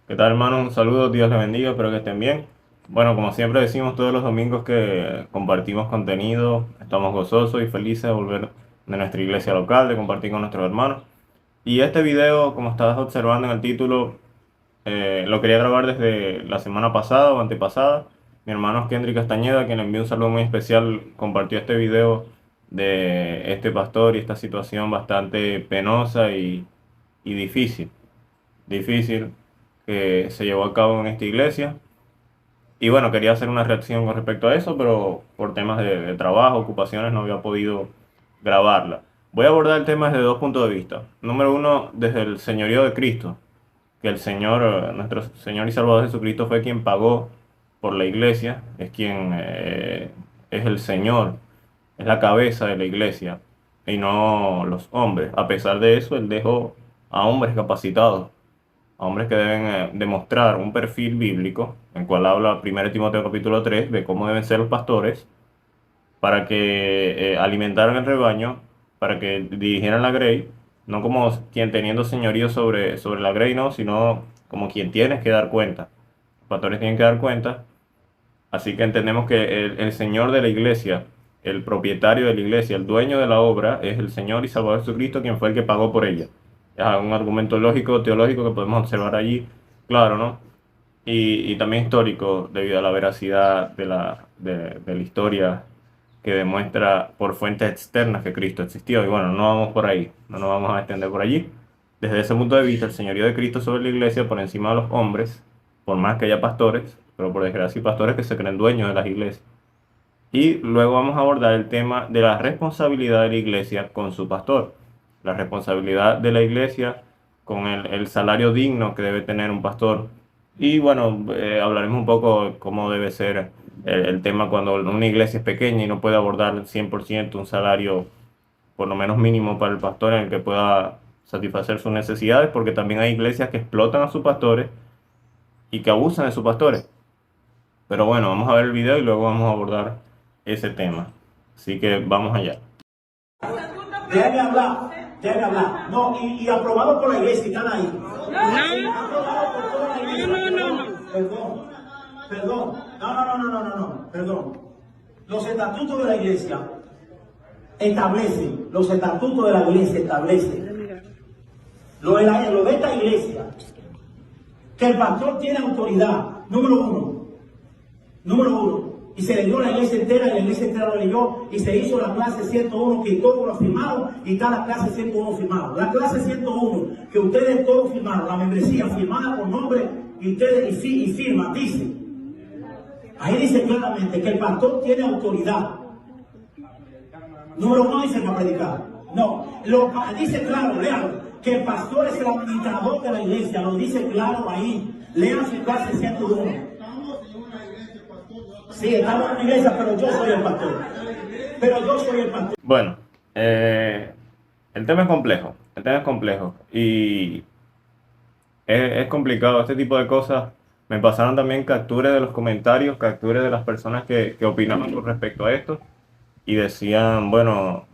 ¿Qué tal, hermano? Un saludo, Dios les bendiga, espero que estén bien. Bueno, como siempre decimos todos los domingos que compartimos contenido, estamos gozosos y felices de volver de nuestra iglesia local, de compartir con nuestros hermanos. Y este video, como estabas observando en el título, lo quería grabar desde la semana pasada o antepasada. Mi hermano Kendrick Castañeda, a quien le envío un saludo muy especial, compartió este video de este pastor y esta situación bastante penosa y difícil que se llevó a cabo en esta iglesia. Y bueno, quería hacer una reacción con respecto a eso, pero por temas de trabajo, ocupaciones, no había podido grabarla. Voy a abordar el tema desde dos puntos de vista. Número uno, desde el señorío de Cristo, que el Señor, nuestro Señor y Salvador Jesucristo fue quien pagó por la iglesia, es quien es el Señor, es la cabeza de la iglesia, y no los hombres. A pesar de eso, Él dejó a hombres capacitados, a hombres que deben demostrar un perfil bíblico, en el cual habla 1 Timoteo capítulo 3 de cómo deben ser los pastores, para que alimentaran el rebaño, para que dirigieran la grey, no como quien teniendo señorío sobre la grey, no, sino como quien tiene que dar cuenta. Los pastores tienen que dar cuenta, así que entendemos que el Señor de la iglesia, el propietario de la iglesia, el dueño de la obra, es el Señor y Salvador Jesucristo, quien fue el que pagó por ella. Es un argumento lógico, teológico que podemos observar allí, claro, ¿no? Y también histórico, debido a la veracidad de la historia que demuestra por fuentes externas que Cristo existió. Y bueno, no vamos por ahí, no nos vamos a extender por allí. Desde ese punto de vista, el señorío de Cristo sobre la iglesia por encima de los hombres, por más que haya pastores, pero por desgracia hay pastores que se creen dueños de las iglesias. Y luego vamos a abordar el tema de la responsabilidad de la iglesia con su pastor, la responsabilidad de la iglesia con el salario digno que debe tener un pastor. Y bueno, hablaremos un poco cómo debe ser el tema cuando una iglesia es pequeña y no puede abordar 100% un salario por lo menos mínimo para el pastor en el que pueda satisfacer sus necesidades, porque también hay iglesias que explotan a sus pastores y que abusan de sus pastores. Pero bueno, vamos a ver el video y luego vamos a abordar ese tema. Así que vamos allá. Déjame hablar, déjame hablar. No, y aprobado por la iglesia, están ahí. Aprobado por toda la iglesia. Perdón, perdón. No, perdón. Los estatutos de la iglesia establecen, los estatutos de la iglesia establecen, lo de esta iglesia, que el pastor tiene autoridad, número uno, y se le dio a la iglesia entera, y la iglesia entera lo leyó, y se hizo la clase 101, que todos lo firmaron, y está la clase 101 firmada. La clase 101, que ustedes todos firmaron, la membresía firmada por nombre, y ustedes y firman, dice, ahí dice claramente que el pastor tiene autoridad. Número uno dice para predicar. No, dice claro, léalo, que el pastor es el administrador de la iglesia, lo dice claro ahí. Lean su clase 101. Sí, estamos en la iglesia, pero yo soy el pastor. Bueno, el tema es complejo. El tema es complejo. Y es complicado. Este tipo de cosas me pasaron también capturas de los comentarios, capturas de las personas que opinaban con respecto a esto. Y decían, bueno,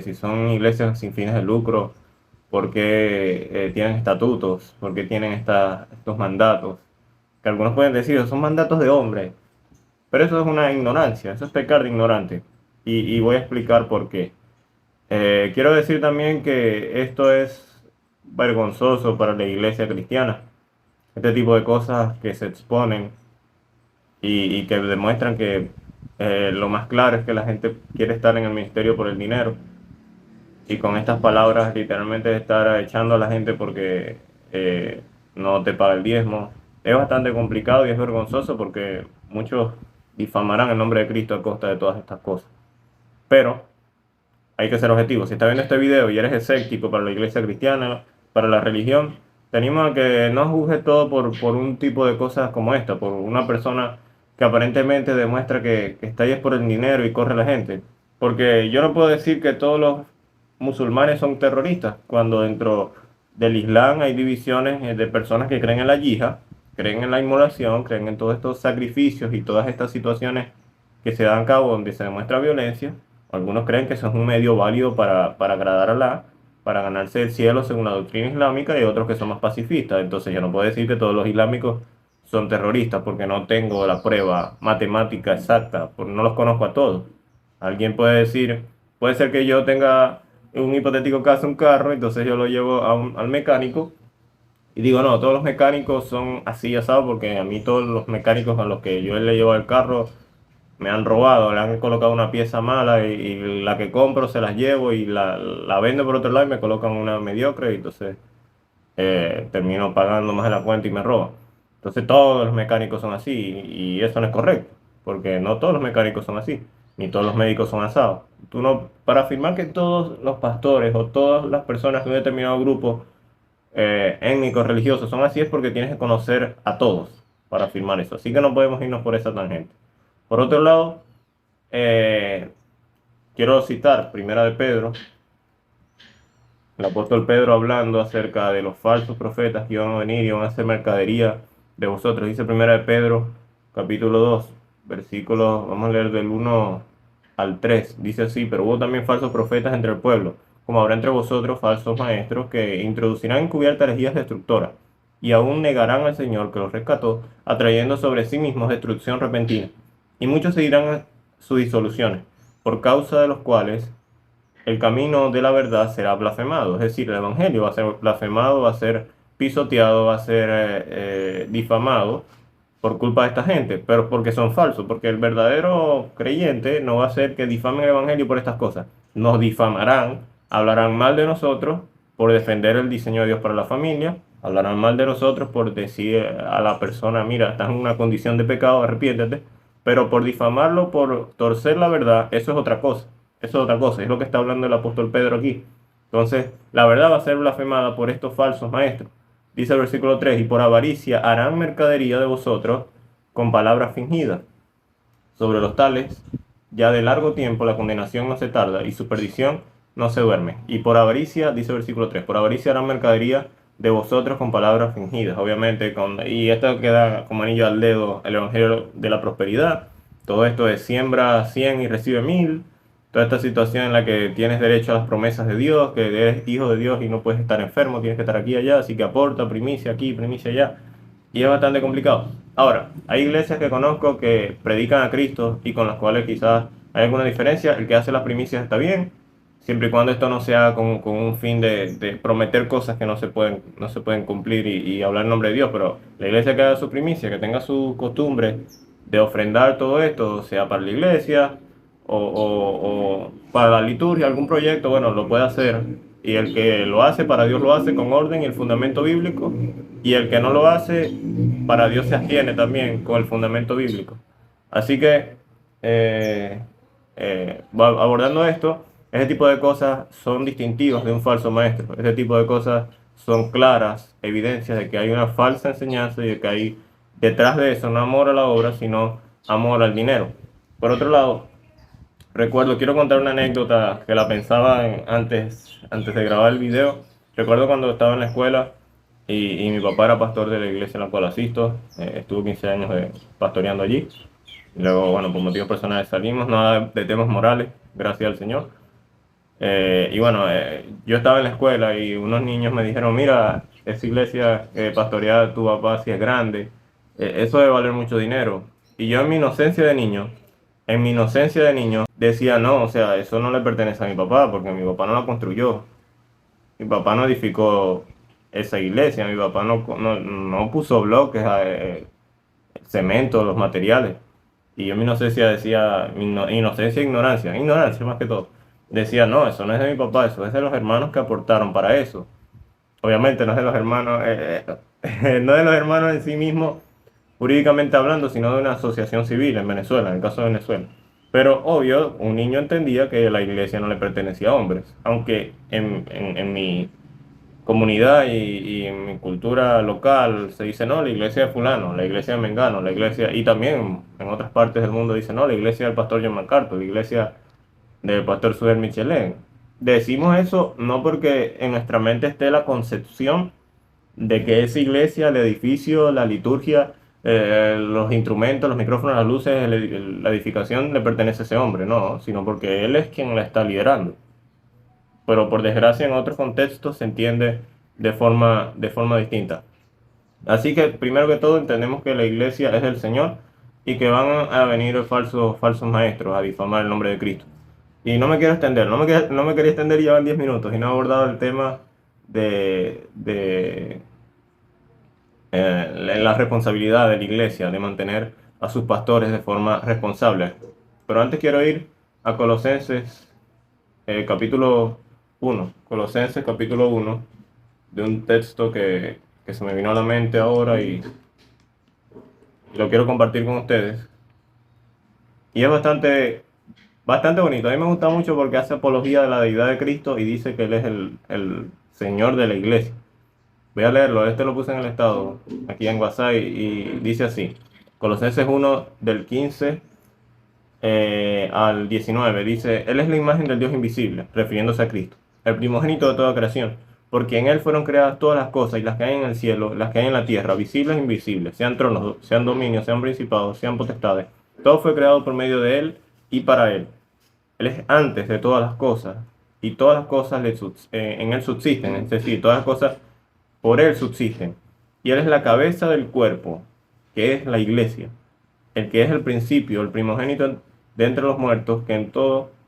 si son iglesias sin fines de lucro, ¿por qué tienen estatutos? ¿Por qué tienen estos mandatos? Que algunos pueden decir, son mandatos de hombres. Pero eso es una ignorancia, eso es pecar de ignorante. Y voy a explicar por qué. Quiero decir también que esto es vergonzoso para la iglesia cristiana. Este tipo de cosas que se exponen y que demuestran que lo más claro es que la gente quiere estar en el ministerio por el dinero. Y con estas palabras literalmente estar echando a la gente porque no te paga el diezmo. Es bastante complicado y es vergonzoso porque muchos difamarán el nombre de Cristo a costa de todas estas cosas. Pero hay que ser objetivo. Si estás viendo este video y eres escéptico para la iglesia cristiana, para la religión, te animo a que no juzgues todo por un tipo de cosas como esta, por una persona que aparentemente demuestra que está ahí es por el dinero y corre a la gente. Porque yo no puedo decir que todos los musulmanes son terroristas, cuando dentro del Islam hay divisiones de personas que creen en la yihad, creen en la inmolación, creen en todos estos sacrificios y todas estas situaciones que se dan a cabo donde se demuestra violencia. Algunos creen que eso es un medio válido para agradar a Alá, para ganarse el cielo según la doctrina islámica y otros que son más pacifistas. Entonces yo no puedo decir que todos los islámicos son terroristas porque no tengo la prueba matemática exacta, porque no los conozco a todos. Alguien puede decir, puede ser que yo tenga un hipotético caso, un carro, entonces yo lo llevo al mecánico y digo, no, todos los mecánicos son así asados porque a mí todos los mecánicos a los que yo le llevo el carro me han robado, le han colocado una pieza mala y la que compro se las llevo y la vendo por otro lado y me colocan una mediocre y entonces termino pagando más de la cuenta y me roban. Entonces todos los mecánicos son así y eso no es correcto, porque no todos los mecánicos son así, ni todos los médicos son asados. Tú no, para afirmar que todos los pastores o todas las personas de un determinado grupo étnicos, religiosos son así es porque tienes que conocer a todos para afirmar eso. Así que no podemos irnos por esa tangente. Por otro lado, eh, quiero citar Primera de Pedro, el apóstol Pedro hablando acerca de los falsos profetas que iban a venir y iban a hacer mercadería de vosotros. Dice Primera de Pedro, capítulo 2, versículos, vamos a leer del 1 al 3. Dice así, pero hubo también falsos profetas entre el pueblo, como habrá entre vosotros falsos maestros que introducirán encubiertas herejías destructoras, y aún negarán al Señor que los rescató, atrayendo sobre sí mismos destrucción repentina. Y muchos seguirán sus disoluciones, por causa de los cuales el camino de la verdad será blasfemado. Es decir, el evangelio va a ser blasfemado, va a ser pisoteado, va a ser difamado por culpa de esta gente, pero porque son falsos, porque el verdadero creyente no va a ser que difamen el evangelio por estas cosas. Nos difamarán, hablarán mal de nosotros por defender el diseño de Dios para la familia, hablarán mal de nosotros por decir a la persona, mira, estás en una condición de pecado, arrepiéntete, pero por difamarlo, por torcer la verdad, eso es otra cosa. Eso es otra cosa, es lo que está hablando el apóstol Pedro aquí. Entonces, la verdad va a ser blasfemada por estos falsos maestros. Dice el versículo 3, y por avaricia harán mercadería de vosotros con palabras fingidas. Sobre los tales, ya de largo tiempo la condenación no se tarda y su perdición no se duerme. Y por avaricia, dice el versículo 3, por avaricia harán mercadería de vosotros con palabras fingidas. Obviamente, y esto queda como anillo al dedo, el evangelio de la prosperidad. Todo esto es siembra 100 y recibe 1000. Toda esta situación en la que tienes derecho a las promesas de Dios, que eres hijo de Dios y no puedes estar enfermo, tienes que estar aquí y allá, así que aporta primicia aquí, primicia allá. Y es bastante complicado. Ahora, hay iglesias que conozco que predican a Cristo y con las cuales quizás hay alguna diferencia. El que hace las primicias está bien, siempre y cuando esto no sea con un fin de prometer cosas que no se pueden cumplir y hablar en nombre de Dios. Pero la iglesia que haga su primicia, que tenga su costumbre de ofrendar todo esto, sea para la iglesia o para la liturgia, algún proyecto, bueno, lo puede hacer. Y el que lo hace, para Dios lo hace con orden y el fundamento bíblico. Y el que no lo hace, para Dios se abstiene también con el fundamento bíblico. Así que, abordando esto, ese tipo de cosas son distintivas de un falso maestro. Ese tipo de cosas son claras evidencias de que hay una falsa enseñanza y de que hay detrás de eso no amor a la obra, sino amor al dinero. Por otro lado, quiero contar una anécdota que la pensaba antes de grabar el video. Recuerdo cuando estaba en la escuela y mi papá era pastor de la iglesia en la cual asisto. Estuve 15 años pastoreando allí. Luego, bueno, por motivos personales salimos, nada de temas morales, gracias al Señor. Y bueno, yo estaba en la escuela y unos niños me dijeron, mira, esa iglesia pastoreada de tu papá si es grande, eso debe valer mucho dinero. Y yo en mi inocencia de niño, decía, no, o sea, eso no le pertenece a mi papá, porque mi papá no la construyó. Mi papá no edificó esa iglesia, mi papá no puso bloques, cemento, los materiales. Y yo en mi inocencia decía, inocencia e ignorancia más que todo. Decía, no, eso no es de mi papá, eso es de los hermanos que aportaron para eso. Obviamente no es de los hermanos, no de los hermanos en sí mismos, jurídicamente hablando, sino de una asociación civil en Venezuela, en el caso de Venezuela. Pero obvio, un niño entendía que la iglesia no le pertenecía a hombres, aunque en mi comunidad y en mi cultura local se dice, no, la iglesia de fulano, la iglesia de Mengano, la iglesia, y también en otras partes del mundo dice, no, la iglesia del pastor John MacArthur, la iglesia del pastor Suder Michelén. Decimos eso no porque en nuestra mente esté la concepción de que esa iglesia, el edificio, la liturgia, los instrumentos, los micrófonos, las luces, la edificación le pertenece a ese hombre, no, sino porque él es quien la está liderando. pero por desgracia en otros contextos se entiende de forma distinta. Así que primero que todo entendemos que la iglesia es del Señor y que van a venir falsos maestros a difamar el nombre de Cristo. Y no me quiero extender, no me quería extender, ya en 10 minutos y no he abordado el tema de la responsabilidad de la iglesia de mantener a sus pastores de forma responsable. Pero antes quiero ir a Colosenses capítulo 1, Colosenses capítulo 1, de un texto que se me vino a la mente ahora y lo quiero compartir con ustedes. Y es bastante bonito. A mí me gusta mucho porque hace apología de la deidad de Cristo y dice que Él es el Señor de la iglesia. Voy a leerlo, este lo puse en el estado, aquí en WhatsApp, y dice así. Colosenses 1 del 15 al 19, dice, Él es la imagen del Dios invisible, refiriéndose a Cristo, el primogénito de toda creación, porque en Él fueron creadas todas las cosas, y las que hay en el cielo, las que hay en la tierra, visibles e invisibles, sean tronos, sean dominios, sean principados, sean potestades. Todo fue creado por medio de Él y para Él. Él es antes de todas las cosas, y todas las cosas en Él subsisten, es decir, todas las cosas por Él subsisten. Y Él es la cabeza del cuerpo, que es la iglesia, el que es el principio, el primogénito de entre los muertos,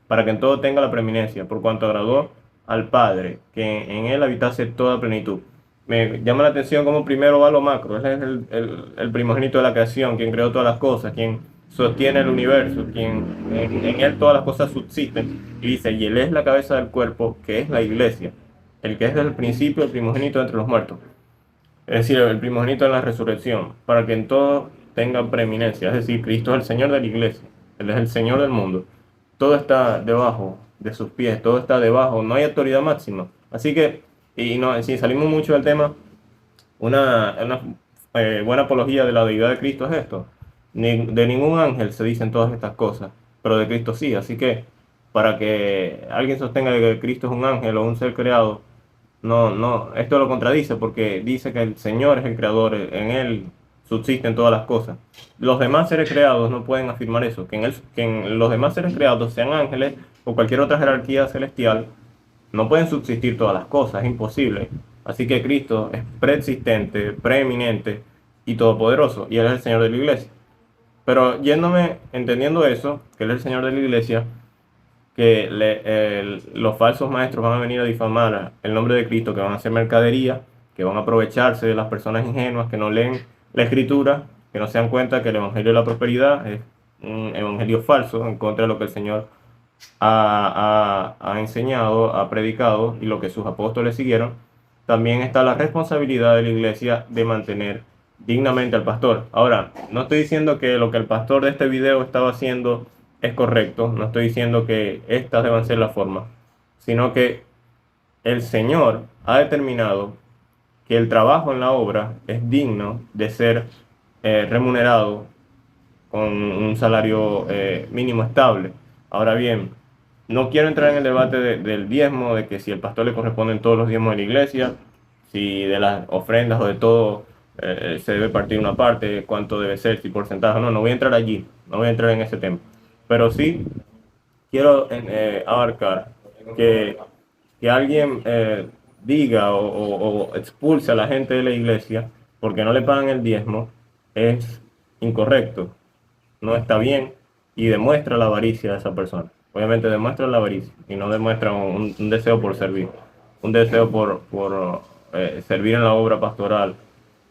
para que en todo tenga la preeminencia, por cuanto agradó al Padre, que en Él habitase toda plenitud. Me llama la atención como primero va lo macro. Él es el primogénito de la creación, quien creó todas las cosas, quien sostiene el universo, quien en Él todas las cosas subsisten. Y dice, y Él es la cabeza del cuerpo, que es la iglesia, el que es del principio, el primogénito entre los muertos. Es decir, el primogénito en la resurrección, para que en todo tenga preeminencia. Es decir, Cristo es el Señor de la iglesia, Él es el Señor del mundo. Todo está debajo de sus pies, todo está debajo, no hay autoridad máxima. Así que, y no, si salimos mucho del tema, una buena apología de la deidad de Cristo es esto. De ningún ángel se dicen todas estas cosas, pero de Cristo sí. Así que, para que alguien sostenga que Cristo es un ángel o un ser creado, no, esto lo contradice porque dice que el Señor es el creador, en Él subsisten todas las cosas. Los demás seres creados no pueden afirmar eso, que en los demás seres creados, sean ángeles o cualquier otra jerarquía celestial, no pueden subsistir todas las cosas, es imposible. Así que Cristo es preexistente, preeminente y todopoderoso, y Él es el Señor de la iglesia. Pero entendiendo eso, que Él es el Señor de la iglesia, que los falsos maestros van a venir a difamar el nombre de Cristo, que van a hacer mercadería, que van a aprovecharse de las personas ingenuas que no leen la Escritura, que no se dan cuenta que el Evangelio de la Prosperidad es un evangelio falso en contra de lo que el Señor ha enseñado, ha predicado y lo que sus apóstoles siguieron. También está la responsabilidad de la iglesia de mantener dignamente al pastor. Ahora, no estoy diciendo que lo que el pastor de este video estaba haciendo es correcto, no estoy diciendo que estas deban ser la forma, sino que el Señor ha determinado que el trabajo en la obra es digno de ser remunerado con un salario mínimo estable. Ahora bien, no quiero entrar en el debate del diezmo, de que si al pastor le corresponden todos los diezmos de la iglesia, si de las ofrendas o de todo se debe partir una parte, cuánto debe ser, si porcentaje. No voy a entrar allí, no voy a entrar en ese tema. Pero sí quiero abarcar que alguien diga o expulse a la gente de la iglesia porque no le pagan el diezmo es incorrecto, no está bien y demuestra la avaricia de esa persona. Obviamente demuestra la avaricia y no demuestra un deseo por servir, un deseo por servir en la obra pastoral,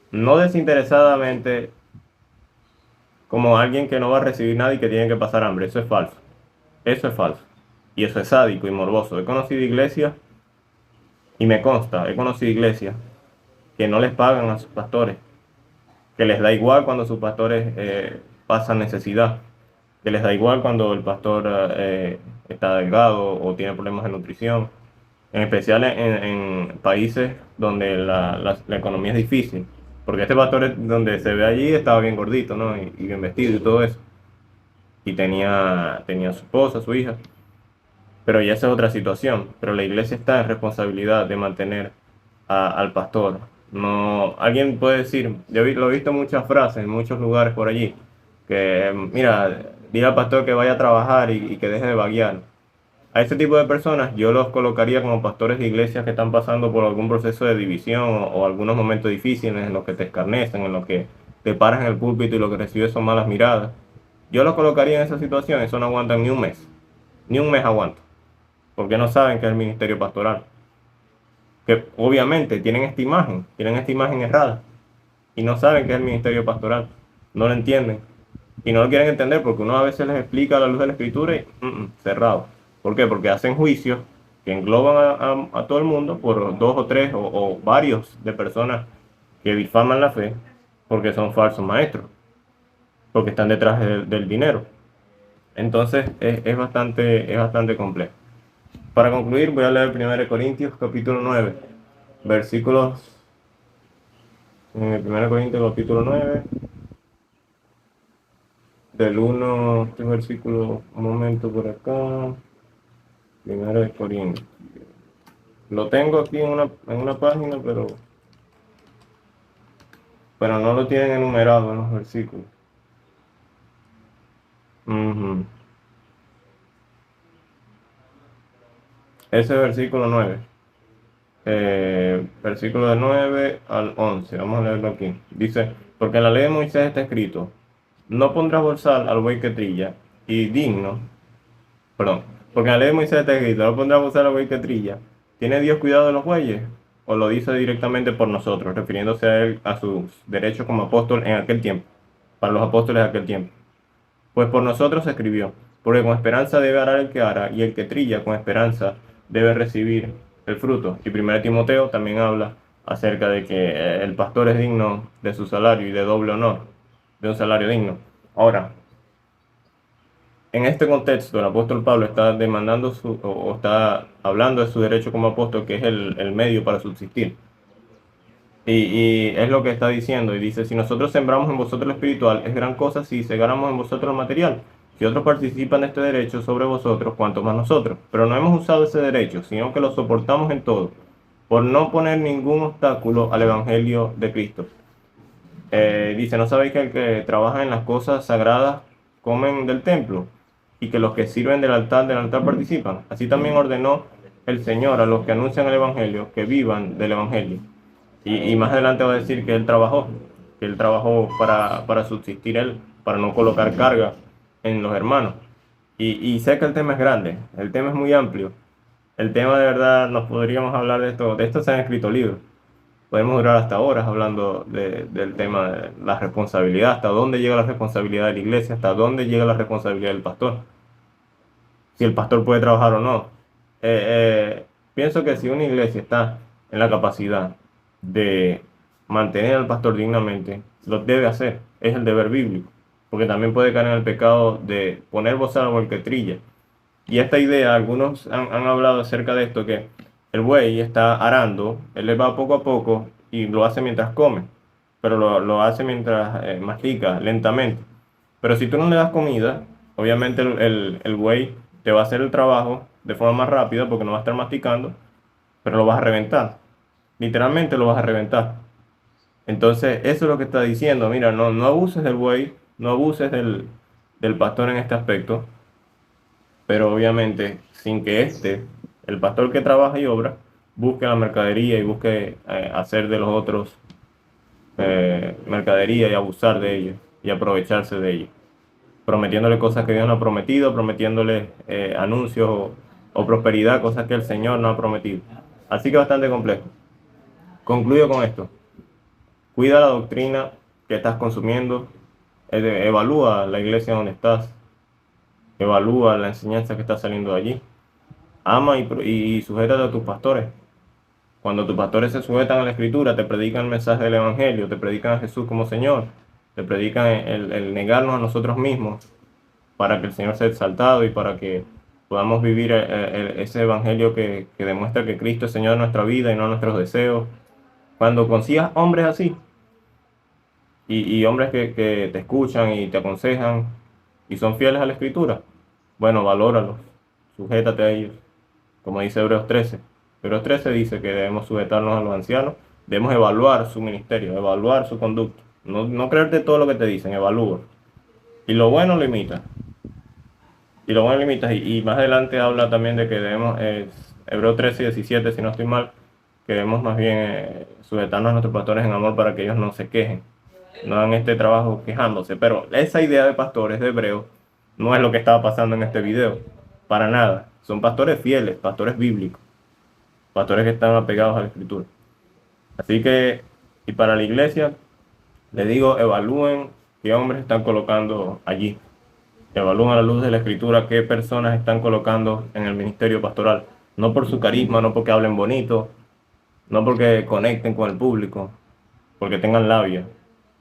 no desinteresadamente, como alguien que no va a recibir nada y que tiene que pasar hambre. Eso es falso. Eso es falso. Y eso es sádico y morboso. He conocido iglesias, y me consta, he conocido iglesias que no les pagan a sus pastores, que les da igual cuando sus pastores pasan necesidad, que les da igual cuando el pastor está delgado o tiene problemas de nutrición, en especial en países donde la economía es difícil. Porque este pastor donde se ve allí estaba bien gordito, ¿no? Y bien vestido y todo eso. Y tenía su esposa, su hija. Pero ya esa es otra situación. Pero la iglesia está en responsabilidad de mantener al pastor. No, alguien puede decir, lo he visto en muchas frases, en muchos lugares por allí, que mira, dile al pastor que vaya a trabajar y que deje de vaguear. A ese tipo de personas yo los colocaría como pastores de iglesias que están pasando por algún proceso de división o algunos momentos difíciles en los que te escarnecen, en los que te paras en el púlpito y lo que recibes son malas miradas. Yo los colocaría en esa situación, eso no aguantan ni un mes. Ni un mes aguantan, porque no saben qué es el ministerio pastoral. Que obviamente tienen esta imagen errada y no saben qué es el ministerio pastoral. No lo entienden y no lo quieren entender porque uno a veces les explica a la luz de la escritura y cerrado. ¿Por qué? Porque hacen juicios que engloban a todo el mundo por dos o tres o varios de personas que difaman la fe porque son falsos maestros, porque están detrás del dinero. Entonces es bastante complejo. Para concluir, voy a leer 1 Corintios capítulo 9, versículos, 1 Corintios capítulo 9, del 1, este versículo, un momento por acá, 1 Corintios. Lo tengo aquí en una página, pero no lo tienen enumerado en los versículos. Ese versículo 9. Versículo de 9 al 11. Vamos a leerlo aquí. Dice, porque en la ley de Moisés está escrito, no pondrás bozal al buey que trilla, y digno, perdón, porque en la ley de Moisés está escrito, no pondrás bozal al buey que trilla. ¿Tiene Dios cuidado de los bueyes? ¿O lo dice directamente por nosotros, refiriéndose a él, a sus derechos como apóstol en aquel tiempo, para los apóstoles de aquel tiempo? Pues por nosotros se escribió, porque con esperanza debe arar el que ara, y el que trilla con esperanza debe recibir el fruto. Y 1 Timoteo también habla acerca de que el pastor es digno de su salario y de doble honor, de un salario digno. Ahora, en este contexto, el apóstol Pablo está demandando o está hablando de su derecho como apóstol, que es el medio para subsistir. Y es lo que está diciendo, y dice, si nosotros sembramos en vosotros lo espiritual, es gran cosa si segáramos en vosotros lo material. Si otros participan de este derecho sobre vosotros, cuanto más nosotros. Pero no hemos usado ese derecho, sino que lo soportamos en todo, por no poner ningún obstáculo al Evangelio de Cristo. Dice, ¿no sabéis que el que trabaja en las cosas sagradas comen del templo? Y que los que sirven del altar participan. Así también ordenó el Señor a los que anuncian el Evangelio, que vivan del Evangelio. Y más adelante va a decir que él trabajó para subsistir él, para no colocar carga en los hermanos. Y sé que el tema es grande, el tema es muy amplio. El tema de verdad, nos podríamos hablar de esto se han escrito libros. Podemos durar hasta horas hablando del tema de la responsabilidad, hasta dónde llega la responsabilidad de la iglesia, hasta dónde llega la responsabilidad del pastor. Si el pastor puede trabajar o no. Pienso que si una iglesia está en la capacidad de mantener al pastor dignamente, lo debe hacer, es el deber bíblico, porque también puede caer en el pecado de poner bozal al que trilla. Y esta idea, algunos han hablado acerca de esto, que el buey está arando, él le va poco a poco y lo hace mientras come, pero lo hace mientras mastica lentamente. Pero si tú no le das comida, obviamente el buey te va a hacer el trabajo de forma más rápida porque no va a estar masticando, pero lo vas a reventar. Literalmente lo vas a reventar. Entonces, eso es lo que está diciendo. Mira, no abuses del buey, no abuses del pastor en este aspecto, pero obviamente sin que el pastor que trabaja y obra, busque la mercadería y busque hacer de los otros mercadería y abusar de ellos y aprovecharse de ellos, prometiéndole cosas que Dios no ha prometido, prometiéndole anuncios o prosperidad, cosas que el Señor no ha prometido. Así que bastante complejo. Concluyo con esto. Cuida la doctrina que estás consumiendo, evalúa la iglesia donde estás, evalúa la enseñanza que está saliendo de allí. Ama y sujétate a tus pastores. Cuando tus pastores se sujetan a la Escritura, te predican el mensaje del Evangelio, te predican a Jesús como Señor, te predican el negarnos a nosotros mismos para que el Señor sea exaltado y para que podamos vivir ese Evangelio que demuestra que Cristo es Señor de nuestra vida y no nuestros deseos. Cuando consigas hombres así, y hombres que te escuchan y te aconsejan y son fieles a la Escritura, bueno, valóralos, sujétate a ellos, como dice Hebreos 13. Hebreos 13 dice que debemos sujetarnos a los ancianos, debemos evaluar su ministerio, evaluar su conducta, no creerte todo lo que te dicen, evalúa. Y lo bueno lo imita. y lo bueno limita. Y más adelante habla también de que debemos, Hebreo 13 y 17, si no estoy mal, que debemos más bien sujetarnos a nuestros pastores en amor para que ellos no se quejen, no hagan este trabajo quejándose. Pero esa idea de pastores de Hebreo no es lo que estaba pasando en este video, para nada. Son pastores fieles, pastores bíblicos, pastores que están apegados a la Escritura. Así que, y para la iglesia, les digo, evalúen qué hombres están colocando allí. Evalúen a la luz de la Escritura qué personas están colocando en el ministerio pastoral. No por su carisma, no porque hablen bonito, no porque conecten con el público, porque tengan labia,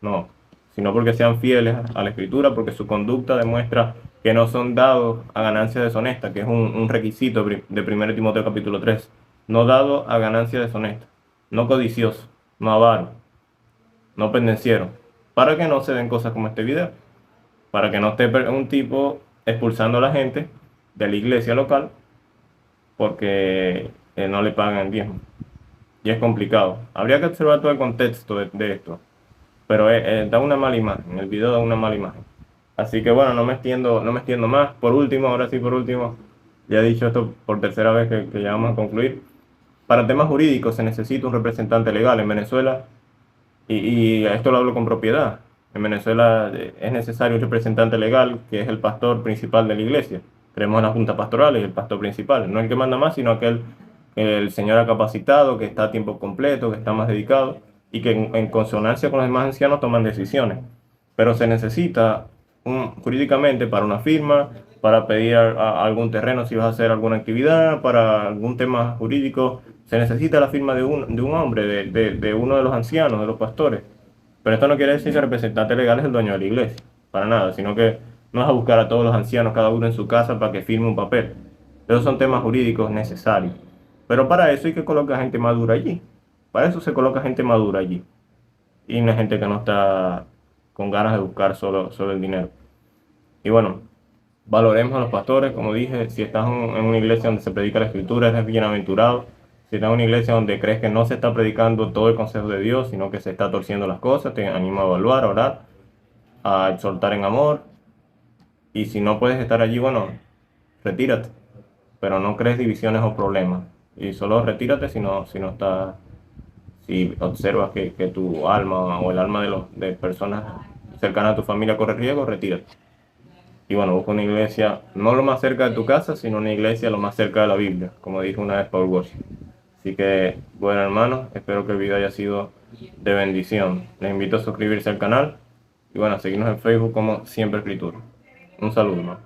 no, sino porque sean fieles a la Escritura, porque su conducta demuestra que no son dados a ganancias deshonestas, que es un requisito de 1 Timoteo capítulo 3. No dado a ganancias deshonestas, no codicioso, no avaro, no pendenciero, para que no se den cosas como este video, para que no esté un tipo expulsando a la gente de la iglesia local porque no le pagan diezmo. Y es complicado. Habría que observar todo el contexto de esto, pero da una mala imagen, el video da una mala imagen. Así que bueno, no me extiendo más. Por último, ahora sí por último, ya he dicho esto por tercera vez que ya vamos a concluir. Para temas jurídicos se necesita un representante legal en Venezuela, y esto lo hablo con propiedad. En Venezuela es necesario un representante legal, que es el pastor principal de la iglesia. Creemos en la junta pastoral, es el pastor principal, no el que manda más, sino aquel que el Señor ha capacitado, que está a tiempo completo, que está más dedicado y que en consonancia con los demás ancianos toman decisiones. Pero se necesita jurídicamente para una firma, para pedir algún terreno si vas a hacer alguna actividad, para algún tema jurídico, se necesita la firma de un hombre, de uno de los ancianos, de los pastores. Pero esto no quiere decir que el representante legal es el dueño de la iglesia, para nada, sino que no es a buscar a todos los ancianos, cada uno en su casa, para que firme un papel. Esos son temas jurídicos necesarios. Pero para eso hay que colocar gente madura allí. Para eso se coloca gente madura allí. Y no gente que no está con ganas de buscar solo el dinero. Y bueno, valoremos a los pastores, como dije, si estás en una iglesia donde se predica la escritura, eres bienaventurado. Si estás en una iglesia donde crees que no se está predicando todo el consejo de Dios, sino que se está torciendo las cosas, te animo a evaluar, a orar, a exhortar en amor. Y si no puedes estar allí, bueno, retírate. Pero no crees divisiones o problemas. Y solo retírate si observas que tu alma o el alma de personas cercanas a tu familia corre riesgo, retírate. Y bueno, busca una iglesia, no lo más cerca de tu casa, sino una iglesia lo más cerca de la Biblia, como dijo una vez Paul Washer. Así que, bueno hermanos, espero que el video haya sido de bendición. Les invito a suscribirse al canal y bueno, a seguirnos en Facebook como Siempre Escritura. Un saludo, hermano.